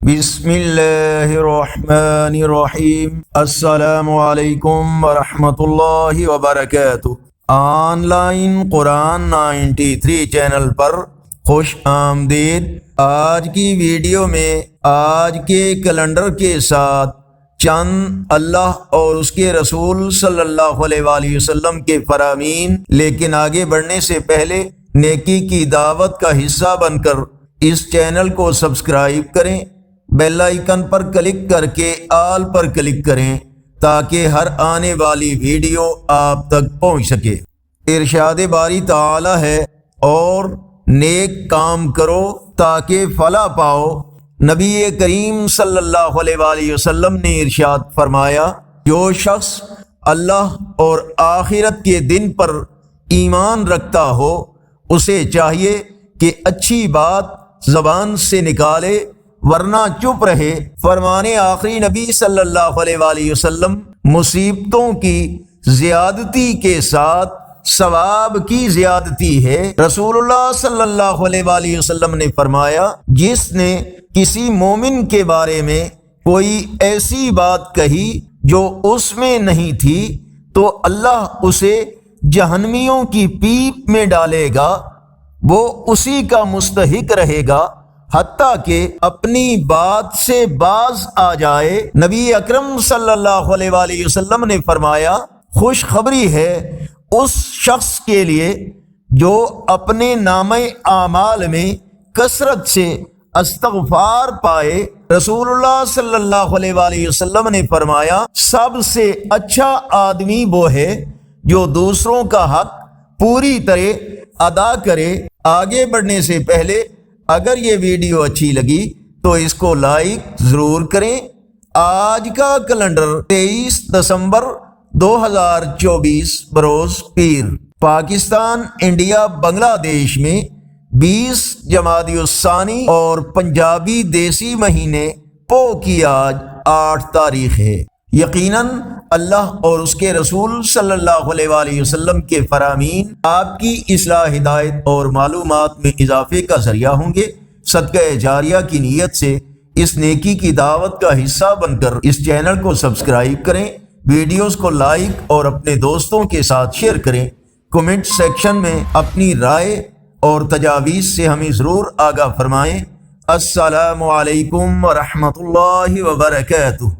بسم اللہ الرحمن الرحیم۔ السلام علیکم ورحمۃ اللہ وبرکاتہ۔ آن لائن قرآن 93 چینل پر خوش آمدید۔ آج کی ویڈیو میں آج کے کیلنڈر کے ساتھ چند اللہ اور اس کے رسول صلی اللہ علیہ وآلہ وسلم کے فرامین، لیکن آگے بڑھنے سے پہلے نیکی کی دعوت کا حصہ بن کر اس چینل کو سبسکرائب کریں، بیل آئیکن پر کلک کر کے آل پر کلک کریں تاکہ ہر آنے والی ویڈیو آپ تک پہنچ سکے۔ ارشاد باری تعالی ہے، اور نیک کام کرو تاکہ فلاح پاؤ۔ نبی کریم صلی اللہ علیہ وآلہ وسلم نے ارشاد فرمایا، جو شخص اللہ اور آخرت کے دن پر ایمان رکھتا ہو اسے چاہیے کہ اچھی بات زبان سے نکالے ورنہ چپ رہے۔ فرمانے آخری نبی صلی اللہ علیہ وآلہ وسلم، مصیبتوں کی زیادتی کے ساتھ ثواب کی زیادتی ہے۔ رسول اللہ صلی اللہ علیہ وآلہ وسلم نے فرمایا، جس نے کسی مومن کے بارے میں کوئی ایسی بات کہی جو اس میں نہیں تھی تو اللہ اسے جہنمیوں کی پیپ میں ڈالے گا، وہ اسی کا مستحق رہے گا حتیٰ کہ اپنی بات سے باز آ جائے۔ نبی اکرم صلی اللہ علیہ وآلہ وسلم نے فرمایا، خوشخبری ہے اس شخص کے لیے جو اپنے نامہ اعمال میں کثرت سے استغفار پائے۔ رسول اللہ صلی اللہ علیہ وآلہ وسلم نے فرمایا، سب سے اچھا آدمی وہ ہے جو دوسروں کا حق پوری طرح ادا کرے۔ آگے بڑھنے سے پہلے اگر یہ ویڈیو اچھی لگی تو اس کو لائک ضرور کریں۔ آج کا کیلنڈر 23 دسمبر 2024 بروز پیر۔ پاکستان، انڈیا، بنگلہ دیش میں 20 جمادی الثانی اور پنجابی دیسی مہینے پو کی آج 8 تاریخ ہے۔ یقیناً اللہ اور اس کے رسول صلی اللہ علیہ وآلہ وسلم کے فرامین آپ کی اصلاح، ہدایت اور معلومات میں اضافے کا ذریعہ ہوں گے۔ صدقہ جاریہ کی نیت سے اس نیکی کی دعوت کا حصہ بن کر اس چینل کو سبسکرائب کریں، ویڈیوز کو لائک اور اپنے دوستوں کے ساتھ شیئر کریں۔ کمنٹ سیکشن میں اپنی رائے اور تجاویز سے ہمیں ضرور آگاہ فرمائیں۔ السلام علیکم ورحمۃ اللہ وبرکاتہ۔